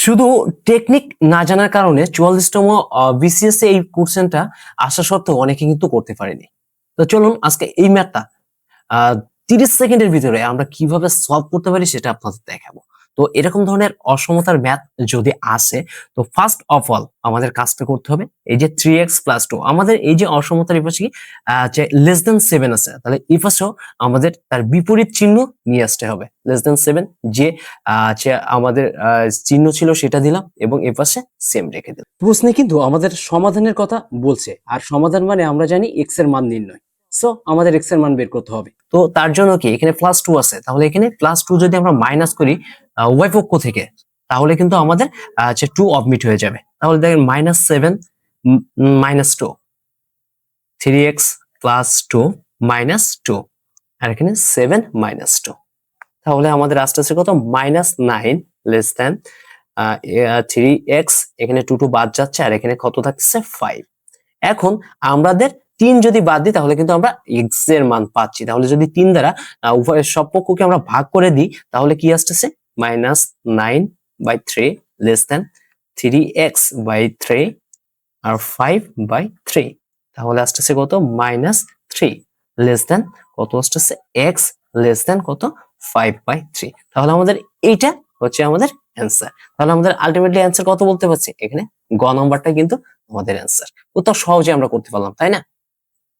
শুধু টেকনিক না জানার কারণে 44তম বিসিএস এই কোশ্চেনটা আসা সত্ত্বেও অনেকে কিন্তু করতে পারেনি। তো চলুন আজকে এই ম্যাথটা 30 সেকেন্ডের ভিতরে আমরা কিভাবে সলভ করতে পারি সেটা আপনাদের দেখাবো। তো এরকম ধরনের অসমতার ম্যাথ যদি আসে, তো ফার্স্ট অফ অল আমাদের কাজটা করতে হবে এই যে 3x + 2 আমাদের এই যে অসমতার এই পাশে যে লেস দেন 7 আছে, তাহলে এই পাশেও আমাদের তার বিপরীত চিহ্ন নিয়ে আসতে হবে। লেস দেন 7 যে আমাদের চিহ্ন ছিল সেটা দিলাম এবং এই পাশে সেম রেখে দিলাম। প্রশ্নে কিন্তু আমাদের সমাধানের কথা বলছে, আর সমাধান মানে আমরা জানি x এর মান নির্ণয়। সো আমাদের x এর মান বের করতে হবে। তো তার জন্য কি এখানে +2 আছে, তাহলে এখানে +2 যদি আমরা মাইনাস করি উভয় পক্ষ থেকে, তাহলে কিন্তু আমাদের যে 2 অবমিট হয়ে যাবে। তাহলে দেখেন -7 -2 3x + 2 -2 আর এখানে 7 -2, তাহলে আমাদের আসতেছে কত -9 লেস দেন 3x, এখানে 2 বাদ যাচ্ছে আর এখানে কত থাকছে 5। এখন আমাদের 3 যদি বাদ দিই তাহলে কিন্তু আমরা x এর মান পাচ্ছি। তাহলে যদি 3 দ্বারা উভয়ের সব পক্ষকে আমরা ভাগ করে দিই তাহলে কি আসতেছে -9/3 লেস দেন 3x/3 আর 5/3, তাহলে আসতেছে কত -3 লেস দেন কত আসতেছে x লেস দেন কত 5/3। তাহলে আমাদের এইটা হচ্ছে আমাদের অ্যান্সার। তাহলে আমাদের আলটিমেটলি অ্যান্সার কত বলতে পারছি, এখানে গ নাম্বারটা কিন্তু আমাদের অ্যান্সার। তো সহজে আমরা করতে পারলাম, তাই না?